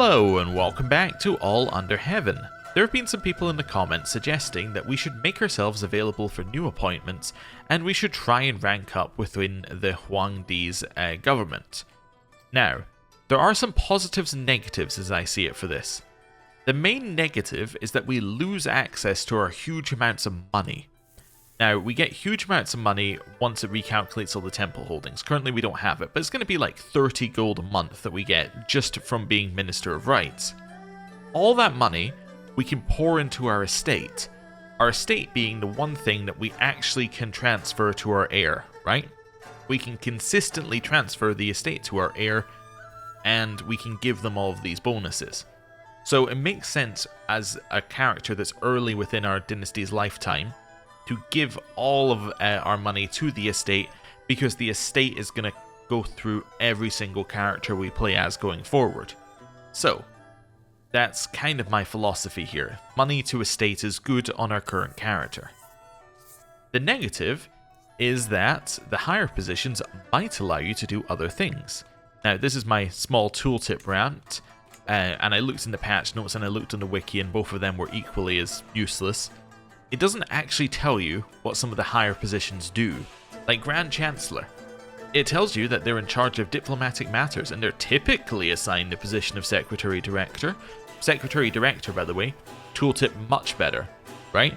Hello and welcome back to All Under Heaven. There have been some people in the comments suggesting that we should make ourselves available for new appointments and we should try and rank up within the Huangdi's government. Now, there are some positives and negatives as I see it for this. The main negative is that we lose access to our huge amounts of money. Now, we get huge amounts of money once it recalculates all the temple holdings. Currently we don't have it, but it's going to be like 30 gold a month that we get just from being Minister of Rights. All that money we can pour into our estate being the one thing that we actually can transfer to our heir, right? We can consistently transfer the estate to our heir, and we can give them all of these bonuses. So it makes sense as a character that's early within our dynasty's lifetime to give all of our money to the estate, because the estate is going to go through every single character we play as going forward. So that's kind of my philosophy here. Money to estate is good on our current character. The negative is that the higher positions might allow you to do other things. Now, this is my small tooltip rant, and I looked in the patch notes and I looked on the wiki, and both of them were equally as useless. It doesn't actually tell you what some of the higher positions do, like Grand Chancellor. It tells you that they're in charge of diplomatic matters, and they're typically assigned the position of Secretary Director. Secretary Director, by the way, tooltip much better, right?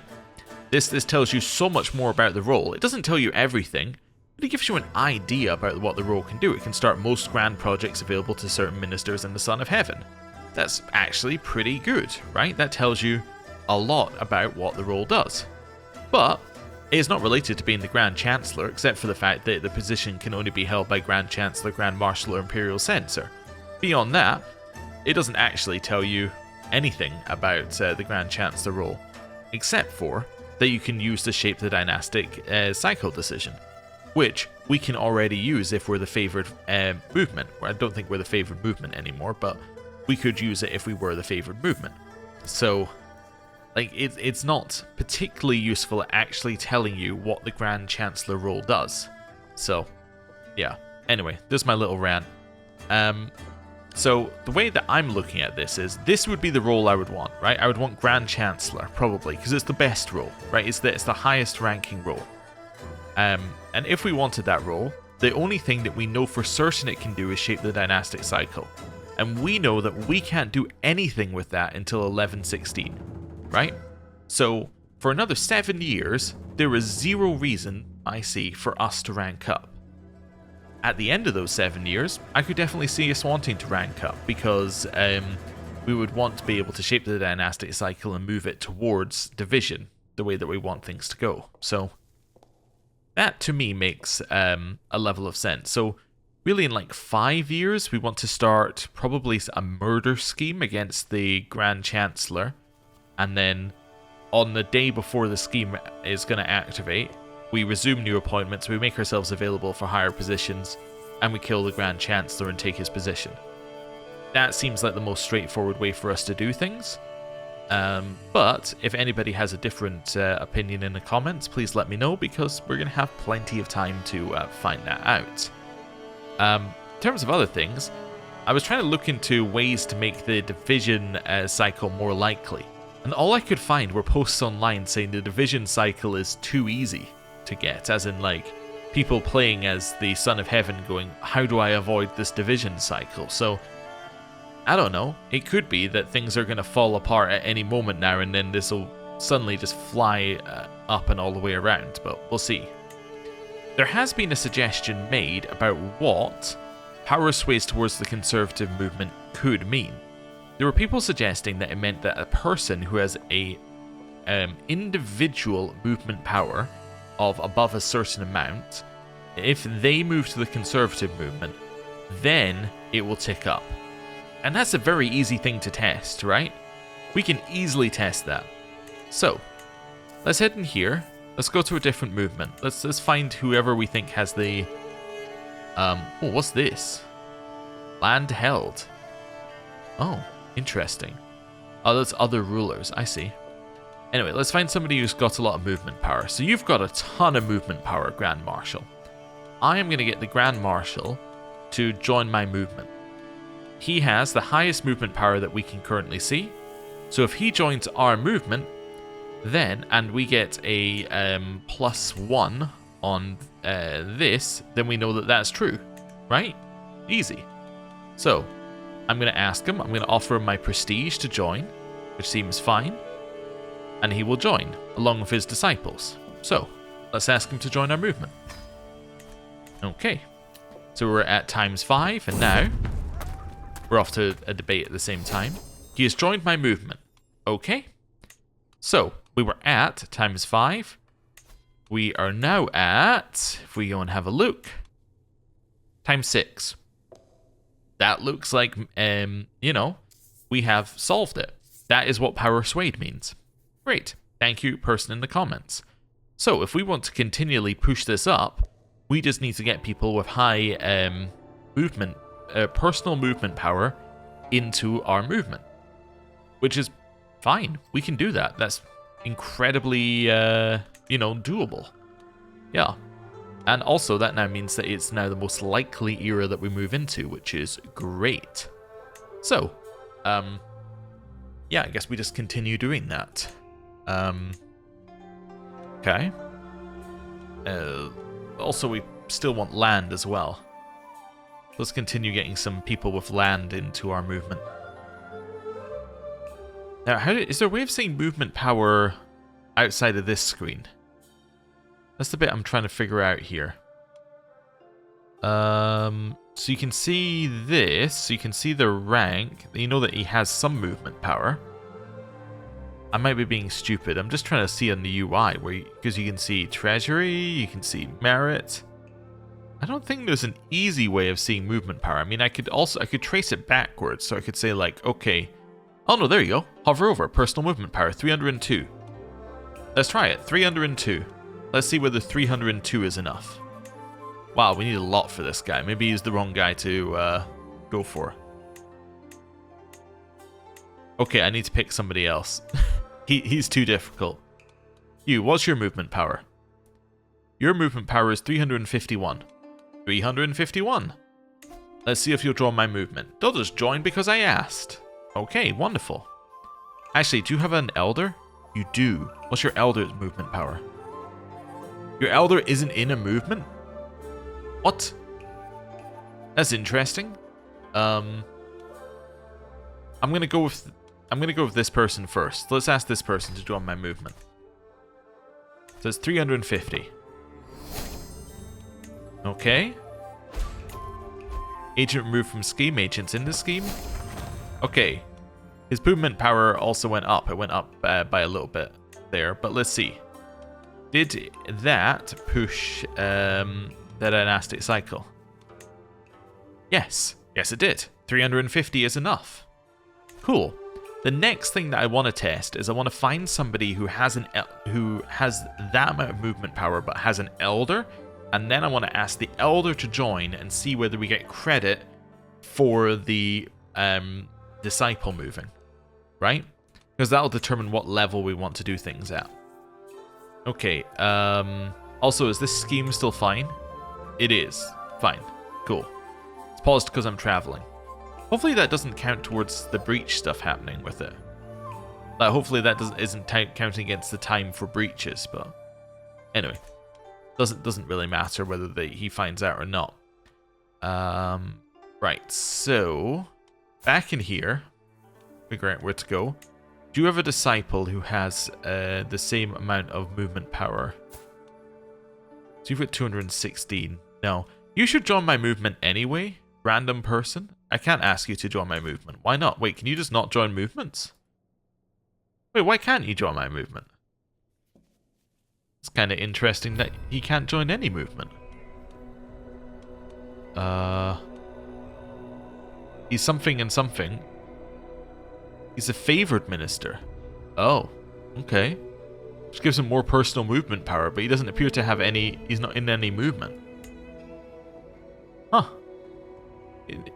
This tells you so much more about the role. It doesn't tell you everything, but it gives you an idea about what the role can do. It can start most grand projects available to certain ministers in the Son of Heaven. That's actually pretty good, right? That tells you a lot about what the role does. But it's not related to being the Grand Chancellor, except for the fact that the position can only be held by Grand Chancellor, Grand Marshal, or Imperial Censor. Beyond that, it doesn't actually tell you anything about the Grand Chancellor role, except for that you can use to shape the dynastic cycle decision, which we can already use if we're the favoured movement. I don't think we're the favoured movement anymore, but we could use it if we were the favoured movement. So like, it's not particularly useful at actually telling you what the Grand Chancellor role does. So, yeah. Anyway, this is my little rant. So, the way that I'm looking at this is, this would be the role I would want, right? I would want Grand Chancellor, probably, because it's the best role, right? It's the highest ranking role. And if we wanted that role, the only thing that we know for certain it can do is shape the dynastic cycle. And we know that we can't do anything with that until 1116. Right? So, for another 7 years, there is zero reason, I see, for us to rank up. At the end of those 7 years, I could definitely see us wanting to rank up, because we would want to be able to shape the dynastic cycle and move it towards division, the way that we want things to go. So, that to me makes a level of sense. So, really in like 5 years, we want to start probably a murder scheme against the Grand Chancellor. And then, on the day before the scheme is going to activate, we resume new appointments, we make ourselves available for higher positions, and we kill the Grand Chancellor and take his position. That seems like the most straightforward way for us to do things. But if anybody has a different opinion in the comments, please let me know, because we're going to have plenty of time to find that out. In terms of other things, I was trying to look into ways to make the division cycle more likely. And all I could find were posts online saying the division cycle is too easy to get, as in like people playing as the Son of Heaven going, how do I avoid this division cycle? So, I don't know, it could be that things are going to fall apart at any moment now, and then this will suddenly just fly up and all the way around, but we'll see. There has been a suggestion made about what power sways towards the conservative movement could mean. There were people suggesting that it meant that a person who has a individual movement power of above a certain amount, if they move to the conservative movement, then it will tick up. And that's a very easy thing to test, right? We can easily test that. So, let's head in here. Let's go to a different movement. Let's find whoever we think has the... oh, what's this? Land held. Oh. Interesting. Oh, that's other rulers. I see. Anyway, let's find somebody who's got a lot of movement power. So you've got a ton of movement power, Grand Marshal. I am going to get the Grand Marshal to join my movement. he has the highest movement power that we can currently see. So if he joins our movement, then, and we get a +1 on this, then we know that that's true, right? Easy. So, I'm going to ask him, I'm going to offer him my prestige to join, which seems fine, and he will join, along with his disciples. So, let's ask him to join our movement. Okay, so we're at ×5, and now we're off to a debate at the same time. He has joined my movement. Okay, so we were at ×5. We are now at, if we go and have a look, ×6. That looks like, you know, we have solved it. That is what power swayed means. Great. Thank you, person in the comments. So if we want to continually push this up, we just need to get people with high personal movement power into our movement, which is fine. We can do that. That's incredibly, you know, doable. Yeah. And also that now means that it's now the most likely era that we move into, which is great. So, yeah, I guess we just continue doing that. Okay. Also, we still want land as well. Let's continue getting some people with land into our movement. Now, is there a way of seeing movement power outside of this screen? That's the bit I'm trying to figure out here. So you can see this. So you can see the rank. You know that he has some movement power. I might be being stupid. I'm just trying to see on the UI because you can see treasury, you can see merit. I don't think there's an easy way of seeing movement power. I mean, I could trace it backwards. So I could say like, okay. Oh no, there you go. Hover over personal movement power 302. Let's try it. 302. Let's see whether 302 is enough. Wow, we need a lot for this guy. Maybe he's the wrong guy to go for. Okay, I need to pick somebody else. He's too difficult. What's your movement power? Your movement power is 351. 351. Let's see if you'll join my movement. They'll just join because I asked. Okay, wonderful. Actually, do you have an elder? You do. What's your elder's movement power? Your elder isn't in a movement? What? That's interesting. I'm gonna go with this person first. Let's ask this person to join my movement. So it's 350. Okay. Agent removed from scheme. Agent's in the scheme. Okay. His movement power also went up. It went up by a little bit there. But let's see. Did that push the dynastic cycle? Yes. Yes, it did. 350 is enough. Cool. The next thing that I want to test is I want to find somebody who has that amount of movement power but has an elder, and then I want to ask the elder to join and see whether we get credit for the disciple moving, right? Because that'll determine what level we want to do things at. Okay, also, is this scheme still fine? It is. Fine. Cool. It's paused because I'm traveling. Hopefully that doesn't count towards the breach stuff happening with it. Like, hopefully that isn't counting against the time for breaches, but anyway. Doesn't really matter whether he finds out or not. Right, so back in here, figure out where to go. Do you have a disciple who has the same amount of movement power? So you've got 216. No. You should join my movement anyway, random person. I can't ask you to join my movement. Why not? Wait, can you just not join movements? Wait, why can't you join my movement? It's kind of interesting that he can't join any movement. He's something and something. He's a favored minister. Oh, okay. Which gives him more personal movement power, but he doesn't appear to have any... He's not in any movement. Huh.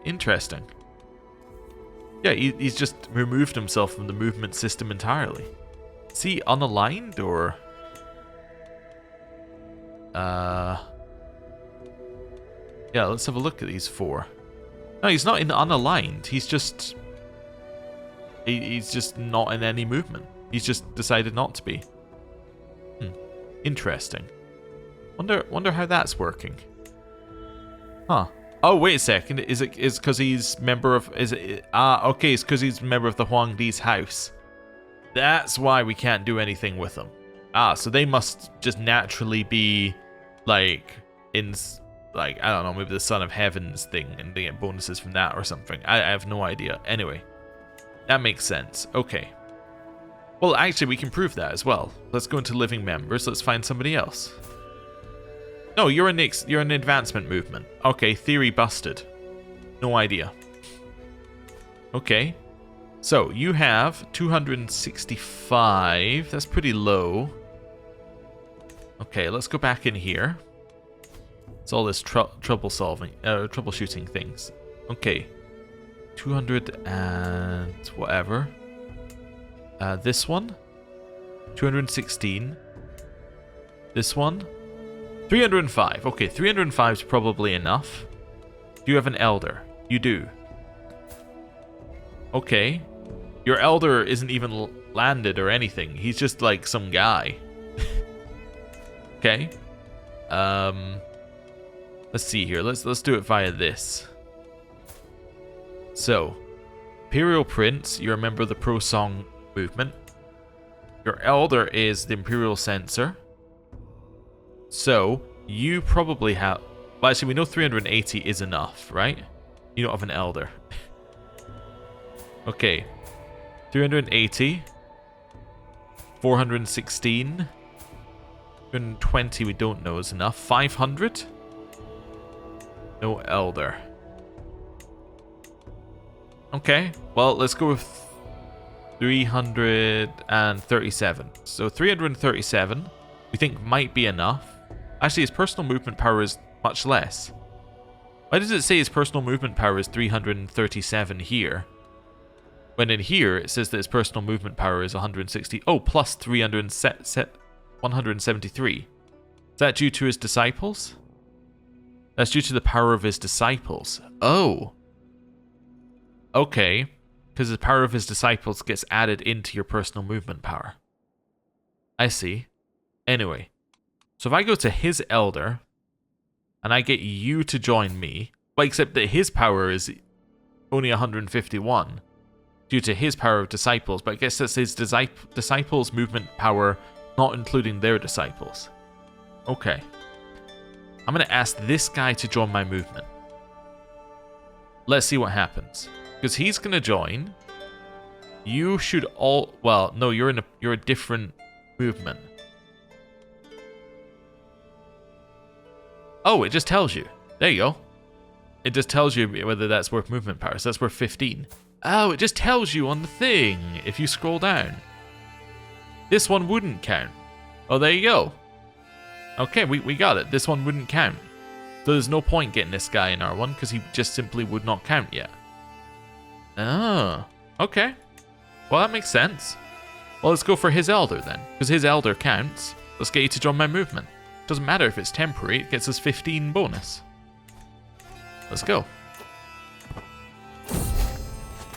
Interesting. Yeah, he's just removed himself from the movement system entirely. Is he unaligned, or... Yeah, let's have a look at these four. No, he's not in unaligned. He's just... He's just not in any movement. He's just decided not to be. Interesting. Wonder how that's working. Huh. Oh, wait a second. Is because he's member of... Is it... okay. It's because he's member of the Huangdi's house. That's why we can't do anything with them. So they must just naturally be, like, in... Like, I don't know, maybe the Son of Heaven's thing, and they get bonuses from that or something. I have no idea. Anyway. That makes sense. Okay. Well, actually, we can prove that as well. Let's go into living members. Let's find somebody else. No, you're an advancement movement. Okay, theory busted. No idea. Okay. So, you have 265. That's pretty low. Okay, let's go back in here. It's all this troubleshooting things. Okay. 200 and whatever. This one. 216. This one. 305. Okay, 305 is probably enough. Do you have an elder? You do. Okay. Your elder isn't even landed or anything. He's just like some guy. Okay. Let's see here. Let's do it via this. So, Imperial Prince, you're a member of the Pro-Song movement. Your elder is the Imperial Censor. So, you probably have... Well, actually, we know 380 is enough, right? You don't have an elder. Okay. 380. 416. 220 we don't know is enough. 500? No elder. Okay, well, let's go with 337. So 337, we think might be enough. Actually, his personal movement power is much less. Why does it say his personal movement power is 337 here? When in here, it says that his personal movement power is 160. Oh, plus 173. Is that due to his disciples? That's due to the power of his disciples. Oh. Okay, because the power of his disciples gets added into your personal movement power. I see. Anyway, so if I go to his elder, and I get you to join me, well, except that his power is only 151, due to his power of disciples, but I guess that's his disciples' movement power, not including their disciples. Okay. I'm going to ask this guy to join my movement. Let's see what happens. Because he's going to join. You should all... Well, no, you're a different movement. Oh, it just tells you. There you go. It just tells you whether that's worth movement power. So that's worth 15. Oh, it just tells you on the thing if you scroll down. This one wouldn't count. Oh, there you go. Okay, we got it. This one wouldn't count. So there's no point getting this guy in R1 because he just simply would not count yet. Oh, okay. Well, that makes sense. Well, let's go for his elder then, because his elder counts. Let's get you to join my movement. Doesn't matter if it's temporary, it gets us 15 bonus. Let's go.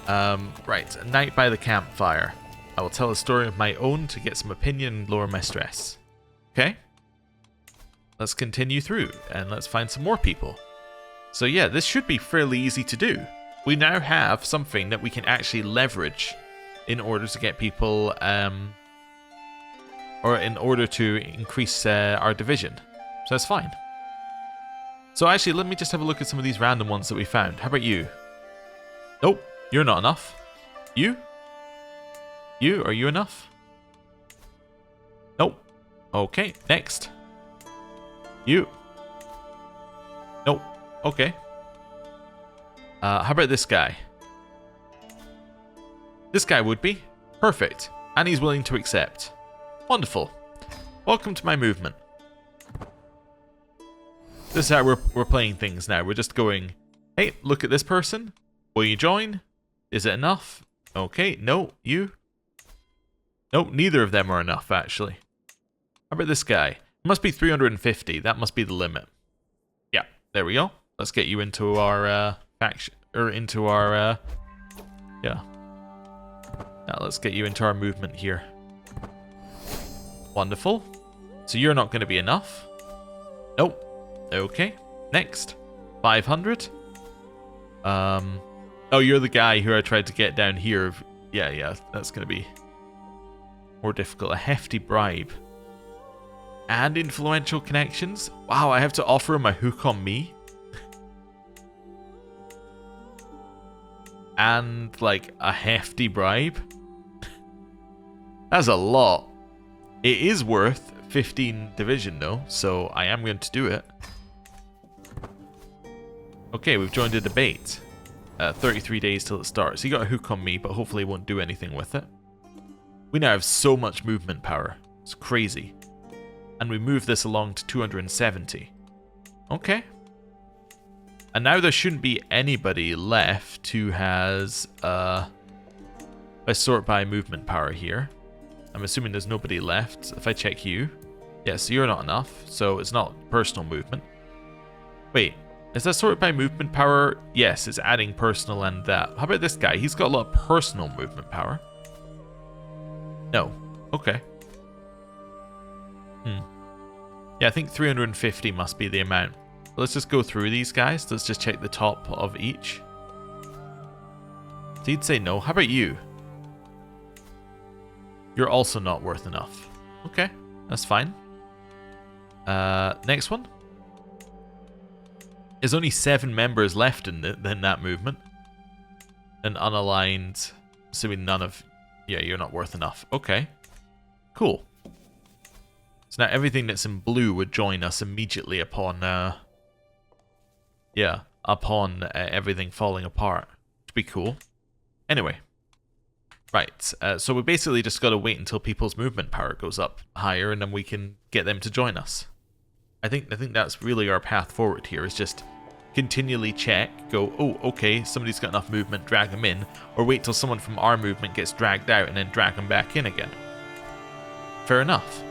Right, a night by the campfire. I will tell a story of my own to get some opinion and lower my stress. Okay? Let's continue through, and let's find some more people. So yeah, this should be fairly easy to do. We now have something that we can actually leverage in order to get people, or in order to increase our division. So that's fine. So actually, let me just have a look at some of these random ones that we found. How about you? Nope, you're not enough. You? You, are you enough? Nope. Okay, next. You. Nope. Okay. How about this guy? This guy would be. Perfect. And he's willing to accept. Wonderful. Welcome to my movement. This is how we're playing things now. We're just going, hey, look at this person. Will you join? Is it enough? Okay, no, you. Nope, neither of them are enough, actually. How about this guy? It must be 350. That must be the limit. Yeah, there we go. Let's get you into our or into our, yeah. Now let's get you into our movement here. Wonderful. So you're not going to be enough. Nope. Okay. Next. 500. Oh, you're the guy who I tried to get down here. Yeah, that's going to be more difficult. A hefty bribe. And influential connections. Wow, I have to offer him a hook on me. And, like, a hefty bribe. That's a lot. It is worth 15 division, though, so I am going to do it. Okay, we've joined a debate. 33 days till it starts. He got a hook on me, but hopefully he won't do anything with it. We now have so much movement power. It's crazy. And we move this along to 270. Okay. And now there shouldn't be anybody left who has a sort by movement power here. I'm assuming there's nobody left. If I check you. Yes, you're not enough, so it's not personal movement. Wait, is that sorted by movement power? Yes, it's adding personal and that. How about this guy? He's got a lot of personal movement power. No. Okay. Yeah, I think 350 must be the amount. Let's just go through these guys. Let's just check the top of each. So you'd say no. How about you? You're also not worth enough. Okay, that's fine. Next one. There's only 7 members left in that movement. And unaligned, assuming none of... Yeah, you're not worth enough. Okay, cool. So now everything that's in blue would join us immediately upon... everything falling apart. Which would be cool. Anyway. Right, so we basically just got to wait until people's movement power goes up higher, and then we can get them to join us. I think that's really our path forward here, is just continually check, go, oh, okay, somebody's got enough movement, drag them in, or wait till someone from our movement gets dragged out and then drag them back in again. Fair enough.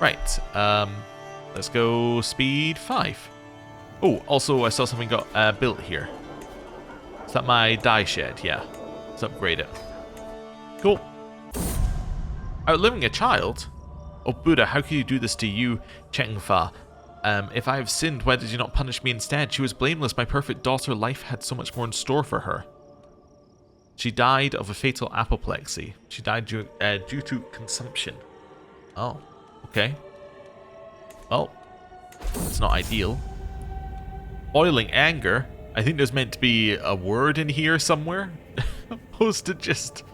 Right, let's go speed 5. Oh, also I saw something got built here. Is that my dye shed? Yeah, let's upgrade it. Cool. Outliving a child? Oh, Buddha, how could you do this to you, Chengfa? If I have sinned, why did you not punish me instead? She was blameless. My perfect daughter. Life had so much more in store for her. She died of a fatal apoplexy. She died due to consumption. Oh, okay. Well, it's not ideal. Boiling anger? I think there's meant to be a word in here somewhere. Opposed to just...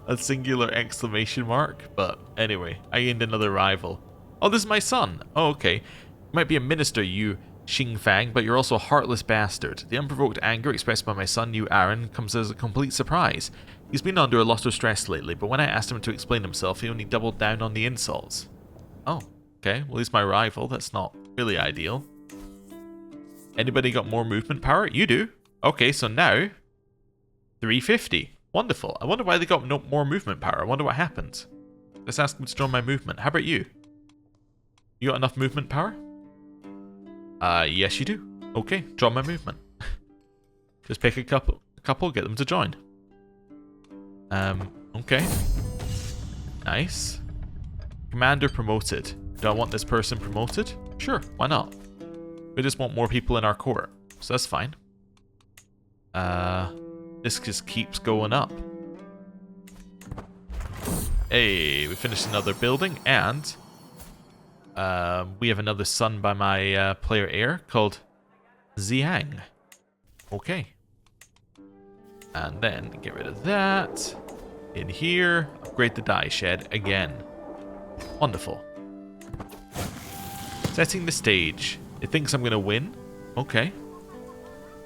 a singular exclamation mark, but anyway, I gained another rival. Oh, this is my son. Oh, okay. You might be a minister, you Xingfang, but you're also a heartless bastard. The unprovoked anger expressed by my son, you Aaron, comes as a complete surprise. He's been under a lot of stress lately, but when I asked him to explain himself, he only doubled down on the insults. Oh, okay. Well, he's my rival. That's not really ideal. Anybody got more movement power? You do. Okay, so now 350. Wonderful. I wonder why they got no more movement power. I wonder what happened. Let's ask them to join my movement. How about you? You got enough movement power? Yes you do. Okay, join my movement. Just pick a couple, get them to join. Okay. Nice. Commander promoted. Do I want this person promoted? Sure, why not? We just want more people in our court, so that's fine. This just keeps going up. Hey, we finished another building, and we have another son by my player heir called Xiang. Okay. And then get rid of that. In here, upgrade the dye shed again. Wonderful. Setting the stage. It thinks I'm going to win. Okay.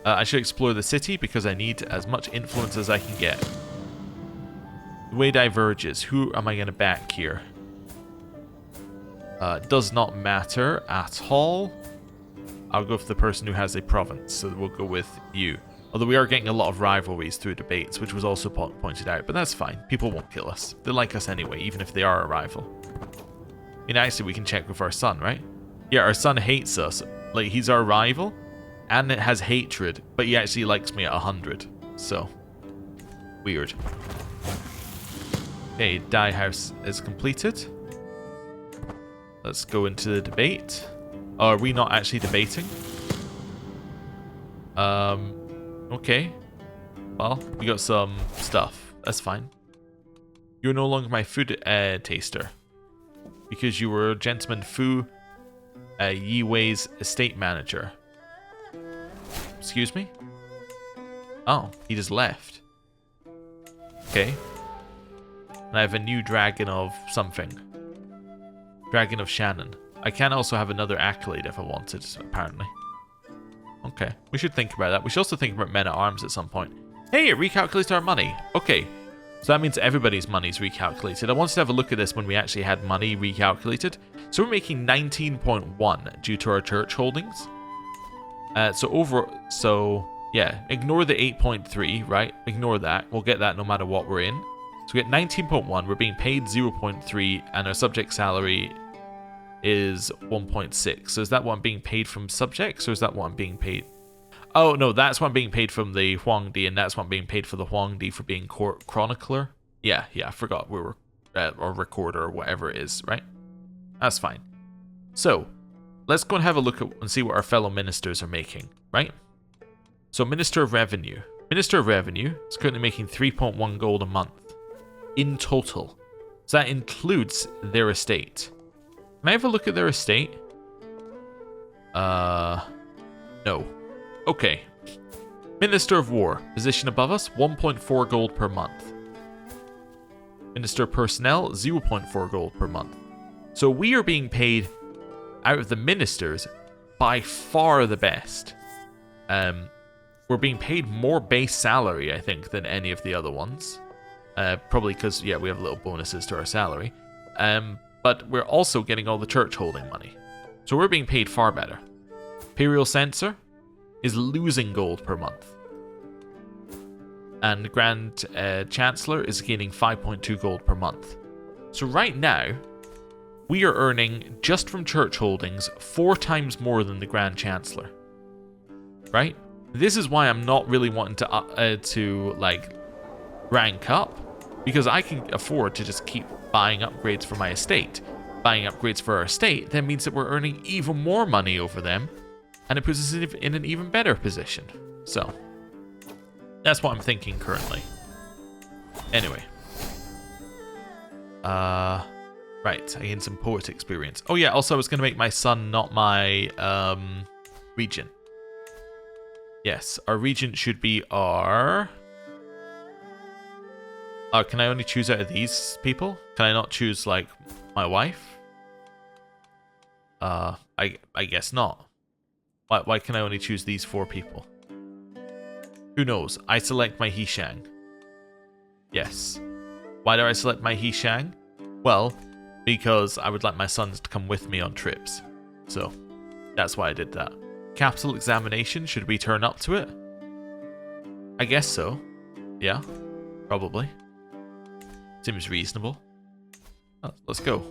I should explore the city because I need as much influence as I can get. The way diverges. Who am I going to back here? Does not matter at all. I'll go for the person who has a province, so we'll go with you. Although we are getting a lot of rivalries through debates, which was also pointed out, but that's fine. People won't kill us. They like us anyway, even if they are a rival. I mean, actually, we can check with our son, right? Yeah, our son hates us. Like, he's our rival, and it has hatred, but he actually likes me at 100. So, weird. Okay, Die House is completed. Let's go into the debate. Oh, are we not actually debating? Okay. Well, we got some stuff. That's fine. You're no longer my food taster. Because you were Gentleman Fu Yi Wei's estate manager. Excuse me? Oh, he just left. Okay. And I have a new dragon of something. Dragon of Shannon. I can also have another accolade if I wanted, apparently. Okay, we should think about that. We should also think about men-at-arms at some point. Hey, it recalculates our money. Okay, so that means everybody's money's recalculated. I wanted to have a look at this when we actually had money recalculated. So we're making 19.1 due to our church holdings. So yeah, ignore the 8.3, right? Ignore that. We'll get that no matter what we're in. So we get 19.1, we're being paid 0.3, and our subject salary is 1.6. So is that what I'm being paid from subjects, or is that what I'm being paid? Oh, no, that's what I'm being paid from the Huangdi, and that's what I'm being paid for the Huangdi for being chronicler. Yeah, I forgot we were, or recorder, or whatever it is, right? That's fine. So, let's go and have a look at and see what our fellow ministers are making, right? So, Minister of Revenue. Minister of Revenue is currently making 3.1 gold a month in total. So that includes their estate. Can I have a look at their estate? No. Okay. Minister of War, position above us, 1.4 gold per month. Minister of Personnel, 0.4 gold per month. So we are being paid, out of the ministers, by far the best. We're being paid more base salary, I think, than any of the other ones. Probably because, yeah, we have little bonuses to our salary. But we're also getting all the church holding money. So we're being paid far better. Imperial Censor is losing gold per month. And Grand Chancellor is gaining 5.2 gold per month. So right now, we are earning, just from church holdings, 4 times more than the Grand Chancellor. Right? This is why I'm not really wanting to like, rank up. Because I can afford to just keep buying upgrades for my estate. Buying upgrades for our estate then means that we're earning even more money over them, and it puts us in an even better position. So, that's what I'm thinking currently. Anyway. Right, I gained some poet experience. Oh yeah, also I was going to make my son not my regent. Yes, our regent should be our... can I only choose out of these people? Can I not choose, like, my wife? I guess not. Why can I only choose these 4 people? Who knows? I select my Hishang. Yes. Why do I select my Hishang? Well, because I would like my sons to come with me on trips. So, that's why I did that. Capital examination, should we turn up to it? I guess so. Yeah, probably. Seems reasonable. Oh, let's go.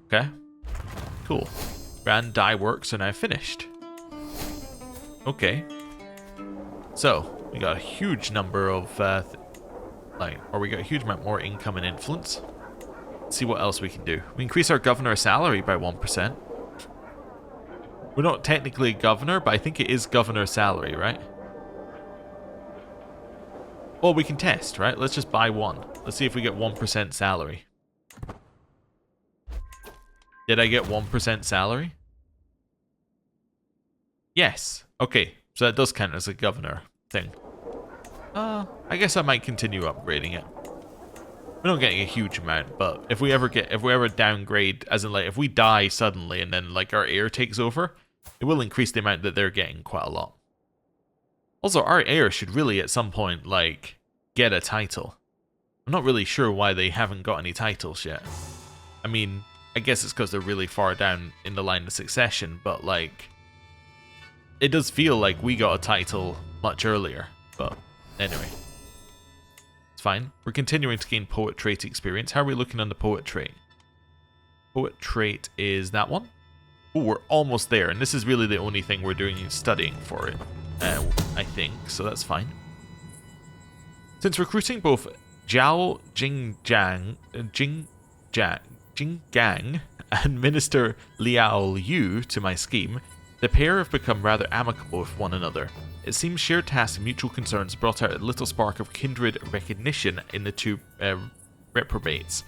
Okay. Cool. Grand dye works are now finished. Okay. So, we got a huge number of, we got a huge amount more income and influence. Let's see what else we can do. We increase our governor's salary by 1%. We're not technically a governor, but I think it is governor's salary, right? Well, we can test, right? Let's just buy one. Let's see if we get 1% salary. Did I get 1% salary? Yes. Okay, so that does count as a governor thing. I guess I might continue upgrading it. We're not getting a huge amount, but if we ever downgrade, as in like if we die suddenly and then like our heir takes over, it will increase the amount that they're getting quite a lot. Also, our heir should really at some point like get a title. I'm not really sure why they haven't got any titles yet. I mean, I guess it's because they're really far down in the line of succession, but like it does feel like we got a title much earlier. But anyway. It's fine. We're continuing to gain poet trait experience. How are we looking on the poet trait? Poet trait is that one. Ooh, we're almost there, and this is really the only thing we're doing is studying for it, I think, so that's fine. Since recruiting both Jiao Jinggang and Minister Liao Yu to my scheme, the pair have become rather amicable with one another. It seems shared tasks and mutual concerns brought out a little spark of kindred recognition in the two reprobates.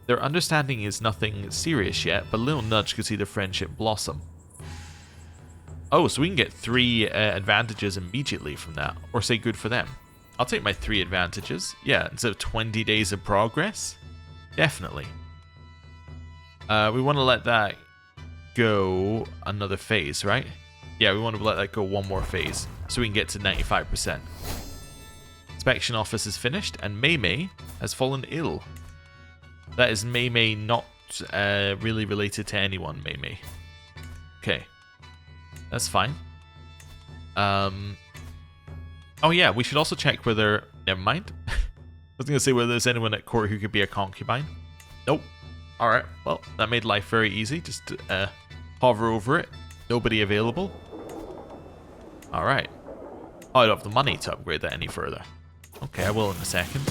Their understanding is nothing serious yet, but a little nudge could see their friendship blossom. Oh, so we can get 3 advantages immediately from that, or say good for them. I'll take my 3 advantages. Yeah, instead of 20 days of progress? Definitely. We want to let that go another phase, right? Yeah, we want to let that go one more phase, so we can get to 95%. Inspection office is finished, and Mei Mei has fallen ill. That is Mei Mei not really related to anyone, Mei Mei. Okay. That's fine. Oh yeah, we should also check whether... Never mind. I was going to say whether there's anyone at court who could be a concubine. Nope. Alright, well, that made life very easy. Just hover over it. Nobody available. Alright. Oh, I don't have the money to upgrade that any further. Okay, I will in a second.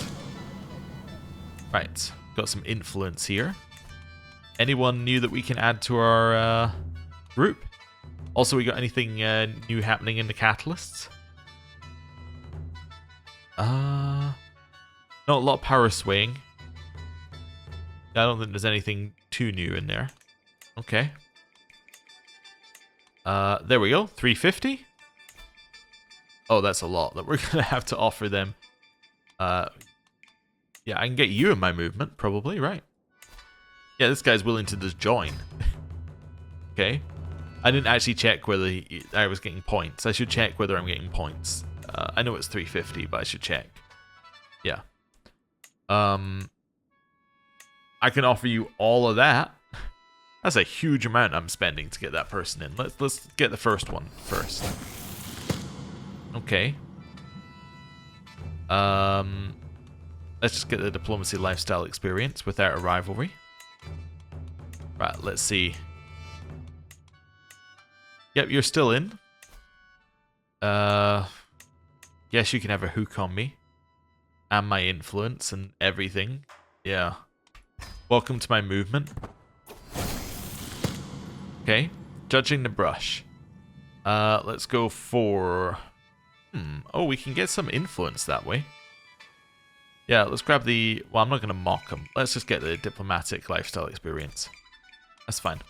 Right, got some influence here. Anyone new that we can add to our group? Also, we got anything new happening in the catalysts? Not a lot of power swaying. I don't think there's anything too new in there. Okay. There we go. 350. Oh, that's a lot that we're gonna have to offer them. Yeah, I can get you in my movement, probably, right? Yeah, this guy's willing to just join. Okay. I didn't actually check whether I was getting points. I should check whether I'm getting points. I know it's 350, but I should check. Yeah. I can offer you all of that. That's a huge amount I'm spending to get that person in. Let's get the first one first. Okay. Let's just get the diplomacy lifestyle experience without a rivalry. Right, let's see. Yep, you're still in. Yes, you can have a hook on me. And my influence and everything. Yeah. Welcome to my movement. Okay. Judging the brush. Let's go for... Oh, we can get some influence that way. Yeah, let's grab the... Well, I'm not going to mock him. Let's just get the diplomatic lifestyle experience. That's fine.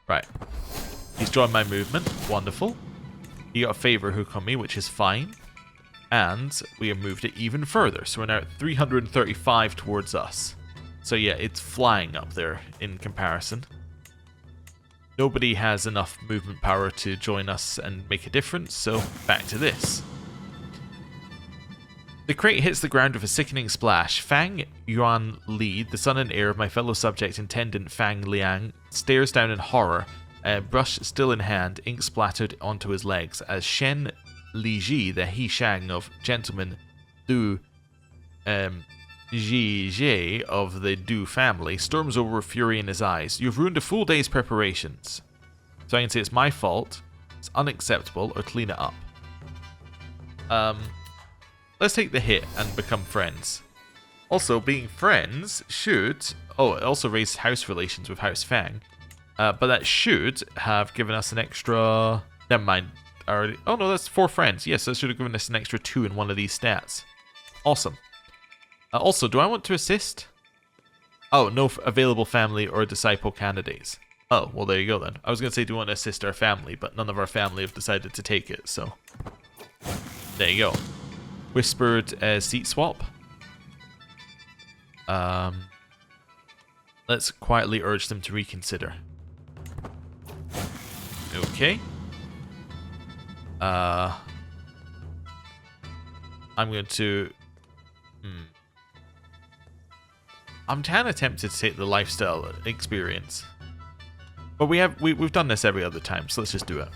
Right. He's joined my movement. Wonderful. He got a favor hook on me, which is fine. And we have moved it even further. So we're now at 335 towards us. So yeah, it's flying up there in comparison. Nobody has enough movement power to join us and make a difference, so back to this. The crate hits the ground with a sickening splash. Fang Yuan Li, the son and heir of my fellow subject intendant Fang Liang, stares down in horror, brush still in hand, ink splattered onto his legs, as Shen Liji, the He Shang of Gentleman Du Ji of the Du family, storms over with fury in his eyes. You've ruined a full day's preparations. So I can say it's my fault, it's unacceptable, or clean it up. Let's take the hit and become friends. Also, being friends should... Oh, it also raised house relations with House Fang. But that should have given us an extra... Never mind. Already. Oh no, that's 4 friends. Yes, that should have given us an extra 2 in one of these stats. Awesome. Also, do I want to assist? Oh, no available family or disciple candidates. Oh, well there you go then. I was going to say, do you want to assist our family? But none of our family have decided to take it, so... There you go. Whispered seat swap. Let's quietly urge them to reconsider. Okay. I'm going to... I'm kind of tempted to take the lifestyle experience. But we've done this every other time, so let's just do it.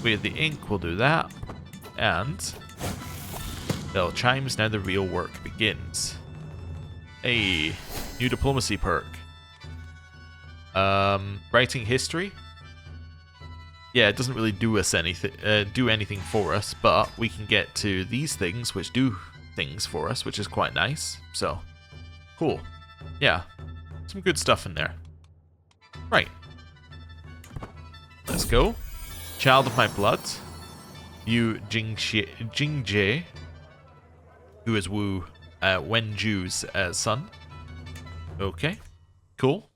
We have the ink, we'll do that. And... Bell chimes, now the real work begins. Hey, new diplomacy perk. Writing history. Yeah, it doesn't really do us anything, do anything for us, but we can get to these things, which do things for us, which is quite nice. So, cool. Yeah, some good stuff in there. Right. Let's go. Child of my blood. You Jingje, who is Wenju's son. Okay, cool.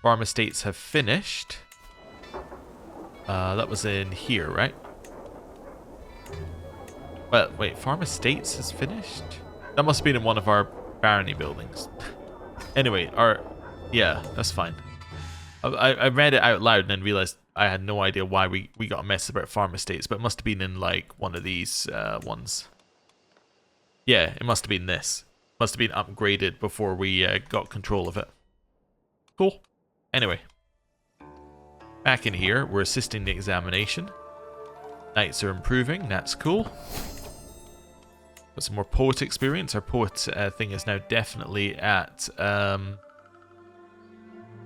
Farm estates have finished. That was in here, right? Well, wait, farm estates has finished? That must have been in one of our barony buildings. Anyway, yeah, that's fine. I read it out loud and then realized I had no idea why we got a message about farm estates, but it must have been in like one of these ones. Yeah, it must have been this. Must have been upgraded before we got control of it. Cool. Anyway. Back in here, we're assisting the examination. Knights are improving, that's cool. Got some more poet experience. Our poet thing is now definitely at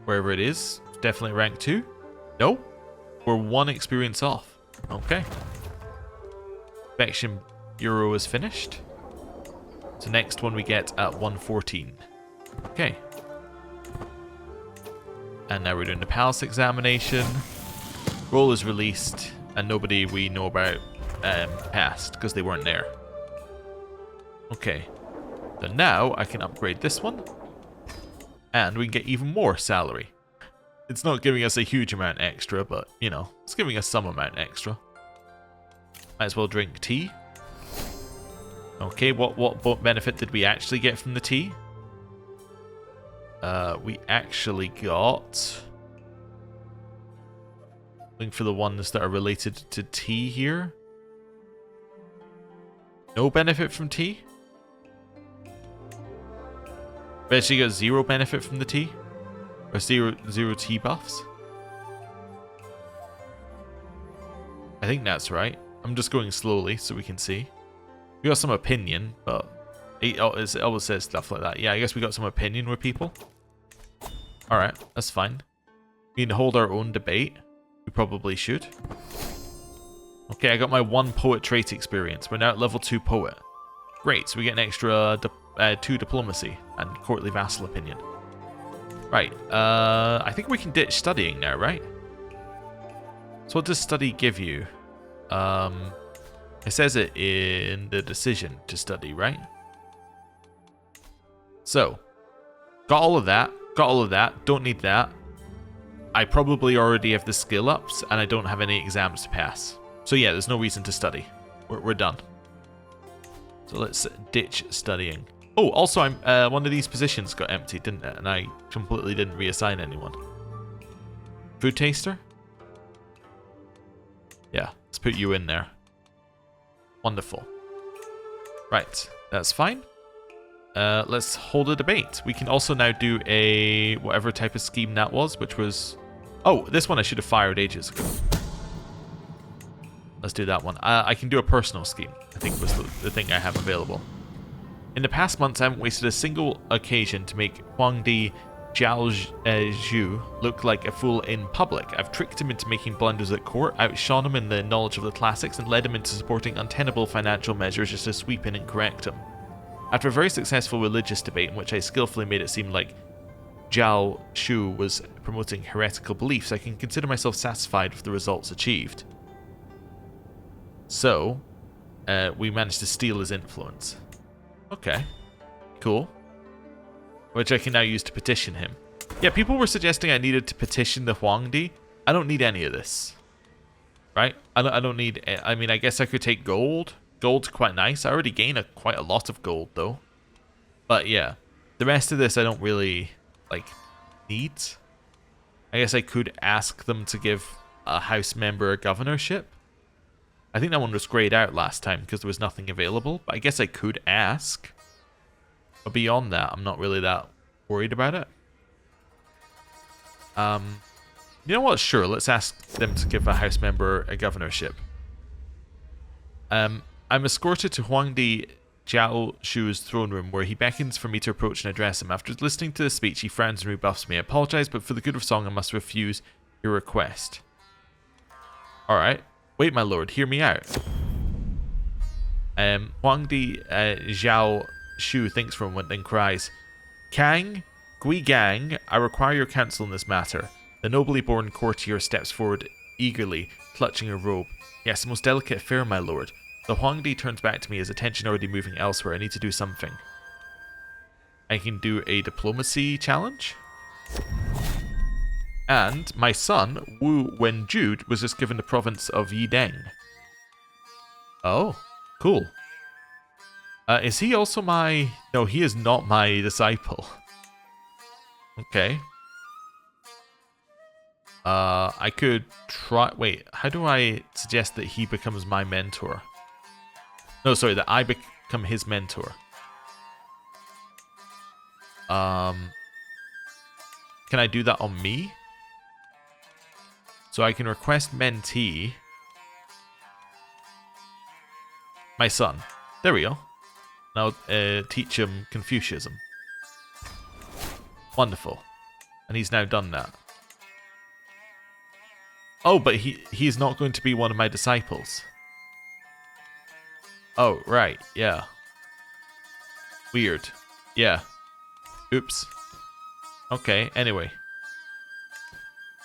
wherever it is. Definitely rank 2. No, we're 1 experience off. Okay. Affection Bureau is finished. So next one we get at 114. Okay. And now we're doing the palace examination. Roll is released, and nobody we know about passed because they weren't there. Okay. So now I can upgrade this one, and we can get even more salary. It's not giving us a huge amount extra, but you know, it's giving us some amount extra. Might as well drink tea. Okay, what benefit did we actually get from the tea? We actually got... Looking for the ones that are related to tea here. No benefit from tea? We actually got 0 benefit from the tea? Or zero tea buffs? I think that's right. I'm just going slowly so we can see. We got some opinion, but it always says stuff like that. Yeah, I guess we got some opinion with people. Alright, that's fine. We can hold our own debate. We probably should. Okay, I got my 1 poet trait experience. We're now at level 2 poet. Great, so we get an extra 2 diplomacy and courtly vassal opinion. Right, I think we can ditch studying now, right? So what does study give you? It says it in the decision to study, right? So, got all of that. Got all of that. Don't need that. I probably already have the skill ups, and I don't have any exams to pass. So yeah, there's no reason to study. We're done. So let's ditch studying. Oh, also, one of these positions got emptied, didn't it? And I completely didn't reassign anyone. Food taster? Yeah, let's put you in there. Wonderful. Right, that's fine. Let's hold a debate. We can also now do a whatever type of scheme that was, which was... Oh, this one I should have fired ages ago. Let's do that one. I can do a personal scheme, I think was the thing I have available. In the past months, I haven't wasted a single occasion to make Huangdi Zhu look like a fool in public. I've tricked him into making blunders at court, outshone him in the knowledge of the classics, and led him into supporting untenable financial measures just to sweep in and correct him. After a very successful religious debate in which I skillfully made it seem like Zhao Shu was promoting heretical beliefs, I can consider myself satisfied with the results achieved. So, we managed to steal his influence. Okay, cool. Which I can now use to petition him. Yeah, people were suggesting I needed to petition the Huangdi. I don't need any of this. Right? I don't need... I mean, I guess I could take gold. Gold's quite nice. I already gain quite a lot of gold, though. But yeah, the rest of this I don't really, like, need. I guess I could ask them to give a house member a governorship. I think that one was grayed out last time because there was nothing available. But I guess I could ask. But beyond that, I'm not really that worried about it. You know what? Sure, let's ask them to give a house member a governorship. I'm escorted to Huangdi Jiao Shu's throne room, where he beckons for me to approach and address him. After listening to the speech, he frowns and rebuffs me. I apologize, but for the good of song, I must refuse your request. Alright. Wait, my lord, hear me out. Huangdi Jiao Shu thinks for a moment, then cries, Kang, Gui Gang, I require your counsel in this matter. The nobly born courtier steps forward eagerly, clutching her robe. Yes, a most delicate affair, my lord. The Huangdi turns back to me, his attention already moving elsewhere. I need to do something. I can do a diplomacy challenge. And my son, Wu Wenju, was just given the province of Yideng. Oh, cool. Is he also my... No, he is not my disciple. Okay. I could try... Wait, how do I suggest that he becomes my mentor? No, sorry, that I become his mentor. Can I do that on me? So I can request mentee. My son. There we go. Now teach him Confucianism. Wonderful. And he's now done that. Oh, but he's not going to be one of my disciples. Oh, right, yeah. Weird. Yeah. Oops. Okay, anyway.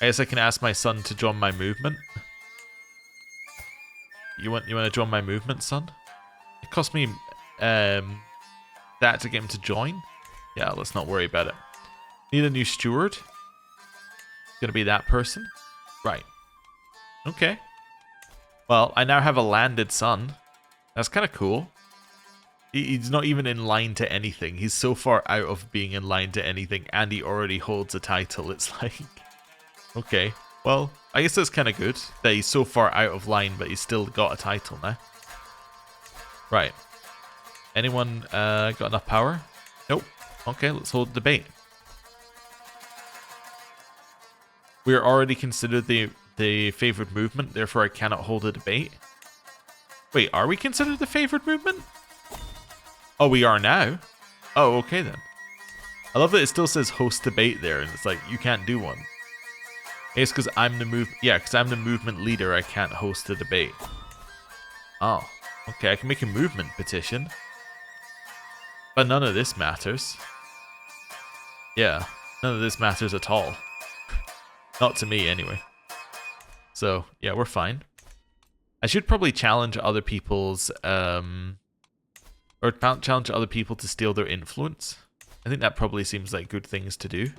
I guess I can ask my son to join my movement. You want to join my movement, son? It cost me that to get him to join? Yeah, let's not worry about it. Need a new steward? Gonna be that person? Right. Okay. Well, I now have a landed son. That's kind of cool. He's not even in line to anything. He's so far out of being in line to anything, and he already holds a title. It's like... Okay. Well, I guess that's kind of good that he's so far out of line, but he's still got a title now. Right. Anyone got enough power? Nope. Okay, let's hold the debate. We are already considered the favored movement, therefore I cannot hold a debate. Wait, are we considered the favored movement? Oh, we are now? Oh, okay then. I love that it still says host debate there, and it's like, you can't do one. It's because I'm the because I'm the movement leader, I can't host a debate. Oh, okay, I can make a movement petition. But none of this matters. Yeah, none of this matters at all. Not to me, anyway. So, yeah, we're fine. I should probably challenge other people's, or challenge other people to steal their influence. I think that probably seems like good things to do.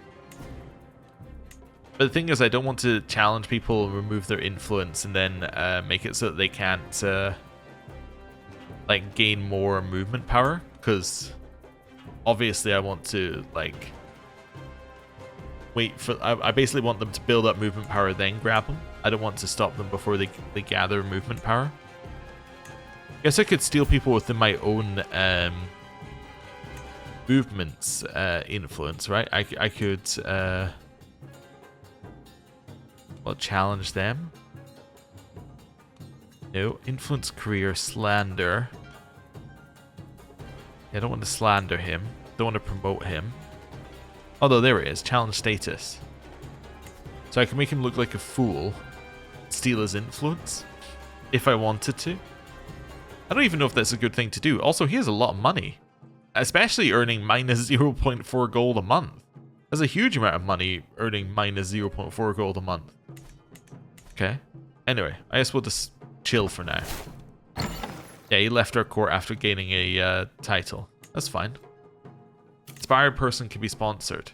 But the thing is, I don't want to challenge people, remove their influence, and then make it so that they can't, like, gain more movement power. Because, obviously, I want to, like... wait for... I basically want them to build up movement power, then grab them. I don't want to stop them before they gather movement power. I guess I could steal people within my own movement's influence, right? I could well, challenge them. No, influence, career, slander. I don't want to slander him. Don't want to promote him. Although there it is, challenge status. So I can make him look like a fool, steal his influence, if I wanted to. I don't even know if that's a good thing to do. Also, he has a lot of money, especially earning minus 0.4 gold a month. That's a huge amount of money, earning minus 0.4 gold a month. Okay. Anyway, I guess we'll just chill for now. Yeah, he left our court after gaining a title. That's fine. Inspired person can be sponsored.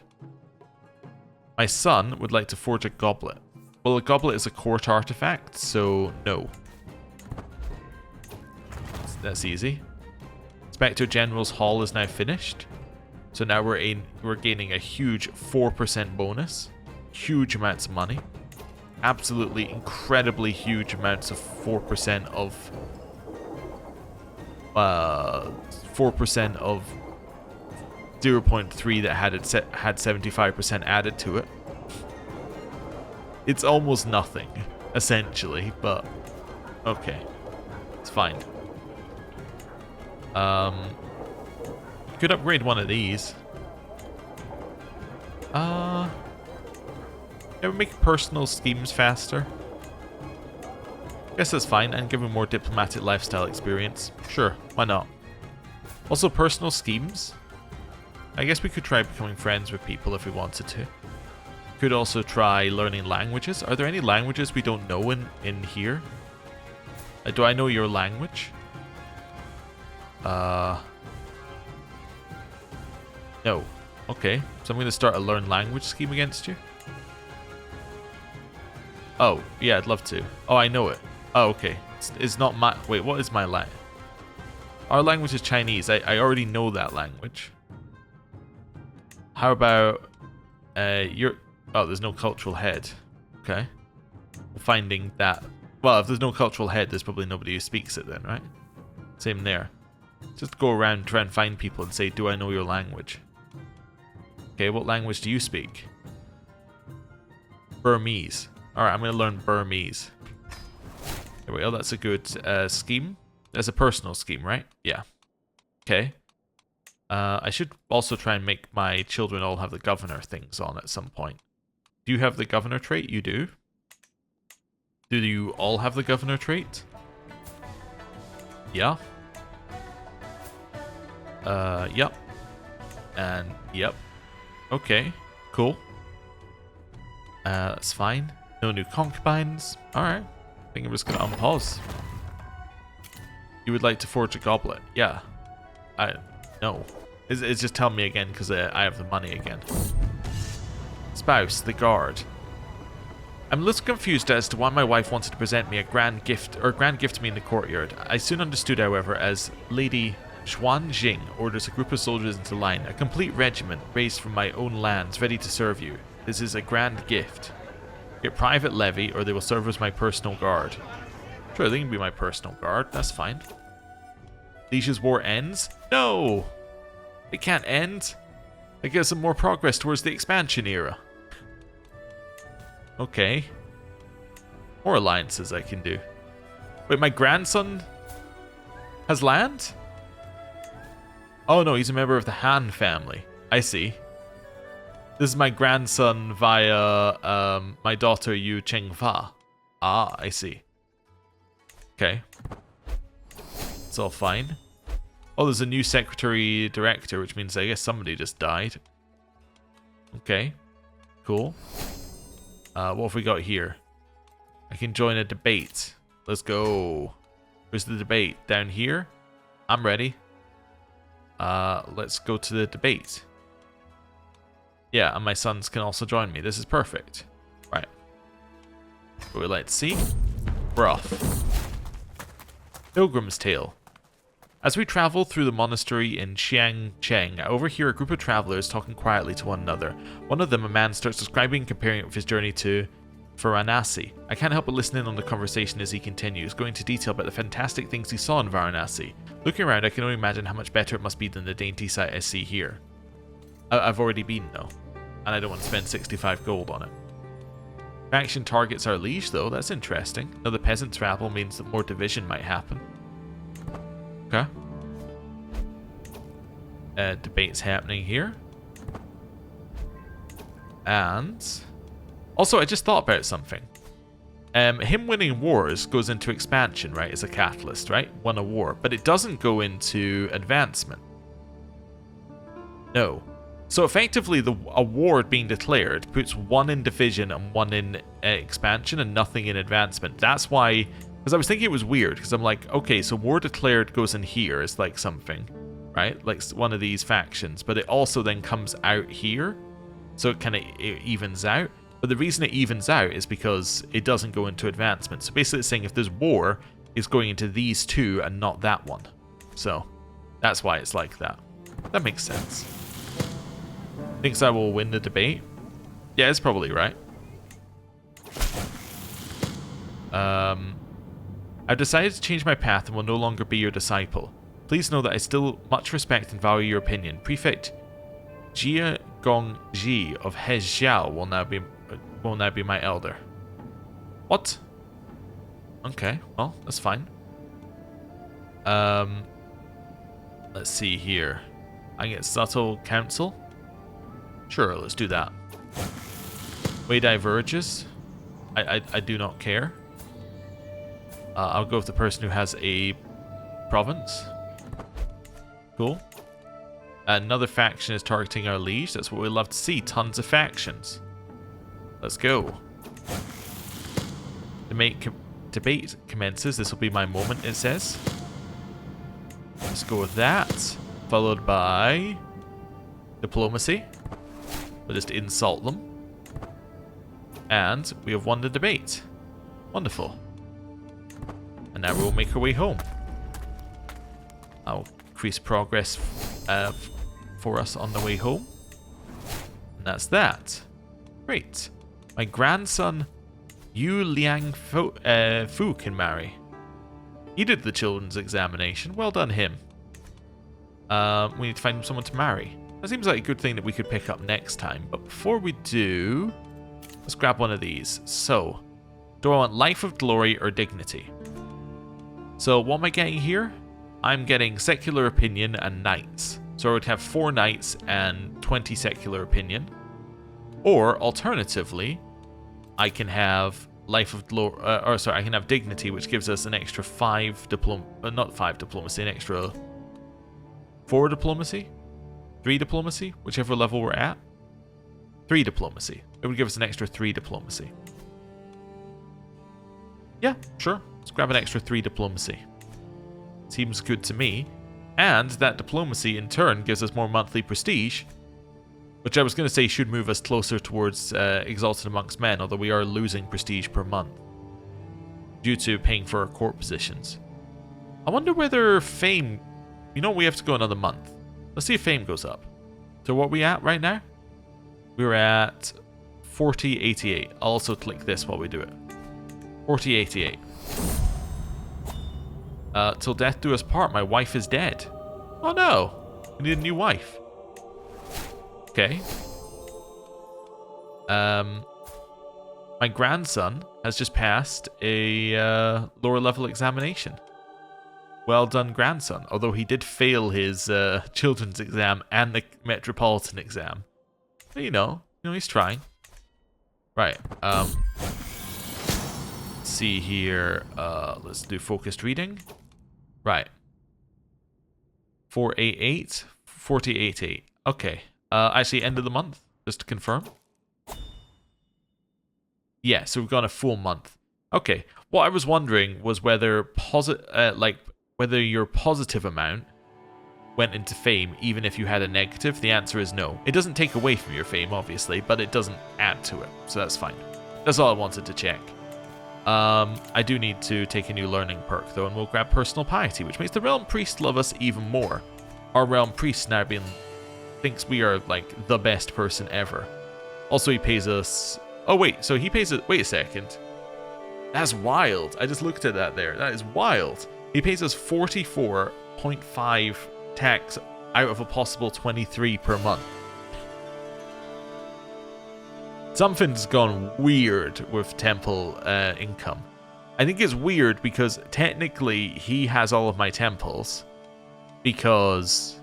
My son would like to forge a goblet. Well, a goblet is a court artifact, so no. That's easy. Inspector General's Hall is now finished. So now we're gaining a huge 4% bonus. Huge amounts of money. Absolutely incredibly huge amounts of 4% of 4% of 0.3 that had 75% added to it. It's almost nothing, essentially, but okay. It's fine. Could upgrade one of these. It would make personal schemes faster. Guess that's fine, and give him more diplomatic lifestyle experience. Sure, why not? Also, personal schemes. I guess we could try becoming friends with people if we wanted to. Could also try learning languages. Are there any languages we don't know in here? Do I know your language? No. Okay, so I'm going to start a learn language scheme against you. Oh, yeah, I'd love to. Oh, I know it. Oh, okay. It's not my... Wait, what is my language? Our language is Chinese. I already know that language. How about... your... Oh, there's no cultural head. Okay. Finding that... Well, if there's no cultural head, there's probably nobody who speaks it then, right? Same there. Just go around, try and find people and say, do I know your language? Okay, what language do you speak? Burmese. Alright, I'm going to learn Burmese. There we go, that's a good scheme. That's a personal scheme, right? Yeah. Okay. I should also try and make my children all have the governor things on at some point. Do you have the governor trait? You do. Do you all have the governor trait? Yeah. Yep. And yep. Okay, cool. That's fine. No new concubines. Alright. I think I'm just going to unpause. You would like to forge a goblet? Yeah. No. It's just telling me again because I have the money again. Spouse, the guard. I'm a little confused as to why my wife wanted to present me a grand gift to me in the courtyard. I soon understood, however, as Lady Xuan Jing orders a group of soldiers into line, a complete regiment raised from my own lands, ready to serve you. This is a grand gift. Get private levy, or they will serve as my personal guard. Sure, they can be my personal guard. That's fine. Liege's war ends? No! It can't end. It gives some more progress towards the expansion era. Okay. More alliances I can do. Wait, my grandson has land? Oh no, he's a member of the Han family. I see. This is my grandson via my daughter Yu Chengfa. Ah, I see. Okay. It's all fine. Oh, there's a new secretary director, which means I guess somebody just died. Okay. Cool. What have we got here? I can join a debate. Let's go. Where's the debate? Down here? I'm ready. Let's go to the debate. Yeah, and my sons can also join me. This is perfect. Right. What would we like to see? We're off. Pilgrim's Tale. As we travel through the monastery in Xiangcheng, I overhear a group of travelers talking quietly to one another. One of them, a man, starts describing and comparing it with his journey to Varanasi. I can't help but listen in on the conversation as he continues, going into detail about the fantastic things he saw in Varanasi. Looking around, I can only imagine how much better it must be than the dainty sight I see here. I've already been, though, and I don't want to spend 65 gold on it. Faction targets our liege, though. That's interesting. Now, the peasant travel means that more division might happen. Okay. Debates happening here. And also, I just thought about something. Him winning wars goes into expansion, right, as a catalyst, right? Won a war, but it doesn't go into advancement. No. So effectively, the award being declared puts one in division and one in expansion and nothing in advancement. That's why, because I was thinking it was weird, because I'm like, okay, so war declared goes in here as like something, right? Like one of these factions, but it also then comes out here, so it kind of evens out. But the reason it evens out is because it doesn't go into advancement. So basically it's saying if there's war, it's going into these two and not that one. So that's why it's like that. That makes sense. Thinks I will win the debate? Yeah, it's probably right. I've decided to change my path and will no longer be your disciple. Please know that I still much respect and value your opinion. Prefect Jia Gongji of Hejiao will now be my elder. What? Okay, well, that's fine. Let's see here. I get subtle council. Sure, let's do that. Way diverges. I do not care. I'll go with the person who has a province. Cool. Another faction is targeting our liege. That's what we love to see. Tons of factions. Let's go. Debate commences. This will be my moment, it says. Let's go with that. Followed by diplomacy. We'll just insult them. And we have won the debate. Wonderful. And now we'll make our way home. I'll increase progress for us on the way home. And that's that. Great. My grandson, Yu Liang Fu, can marry. He did the children's examination. Well done, him. We need to find someone to marry. That seems like a good thing that we could pick up next time. But before we do, let's grab one of these. So, do I want life of glory or dignity? So, what am I getting here? I'm getting secular opinion and knights. So I would have 4 knights and 20 secular opinion. Or, alternatively, I can have life of glory, I can have dignity, which gives us an extra 5 not 5 diplomacy, an extra 4 diplomacy? 3 diplomacy? Whichever level we're at. 3 diplomacy. It would give us an extra 3 diplomacy. Yeah, sure. Let's grab an extra 3 diplomacy. Seems good to me. And that diplomacy, in turn, gives us more monthly prestige, which I was going to say should move us closer towards Exalted Amongst Men, although we are losing prestige per month due to paying for our court positions. I wonder whether fame... You know, we have to go another month. Let's see if fame goes up. So what are we at right now? We're at 4088. I'll also click this while we do it. 4088. Till death do us part. My wife is dead. Oh no. We need a new wife. Okay. My grandson has just passed a lower level examination. Well done, grandson. Although he did fail his children's exam and the metropolitan exam. But, you know, he's trying. Right. Let's see here. Let's do focused reading. Right. 488, 4088. Okay. Actually, end of the month, just to confirm. Yeah, so we've got a full month. Okay. What I was wondering was whether whether your positive amount went into fame even if you had a negative. The answer is no. It doesn't take away from your fame, obviously, but it doesn't add to it, so that's fine. That's all I wanted to check. I do need to take a new learning perk, though, and we'll grab personal piety, which makes the realm priest love us even more. Our realm priest now thinks we are, like, the best person ever. Also, he pays us... Oh, wait, so he pays us... Wait a second. That's wild. I just looked at that there. That is wild. He pays us 44.5 tax out of a possible 23 per month. Something's gone weird with temple income. I think it's weird because technically he has all of my temples because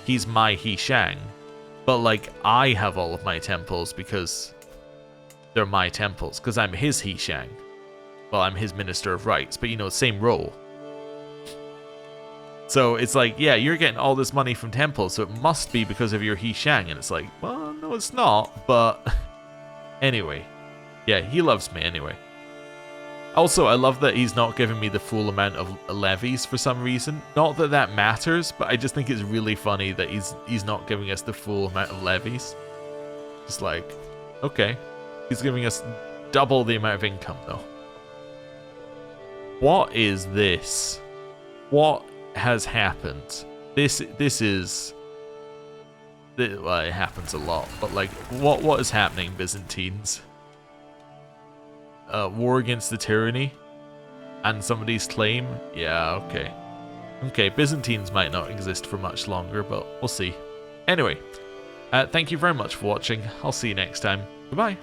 he's my Hishang. But like I have all of my temples because they're my temples because I'm his Hishang. Well, I'm his Minister of Rights, but you know, same role. So it's like, yeah, you're getting all this money from temples, so it must be because of your Hishang. And it's like, well, no, it's not, but... Anyway, yeah, he loves me anyway. Also, I love that he's not giving me the full amount of levies for some reason. Not that that matters, but I just think it's really funny that he's not giving us the full amount of levies. Just like, okay. He's giving us double the amount of income, though. What is this? What has happened? This is... Well, it happens a lot, but like, what is happening, Byzantines? War against the tyranny? And somebody's claim? Yeah, okay. Okay, Byzantines might not exist for much longer, but we'll see. Anyway, thank you very much for watching. I'll see you next time. Goodbye.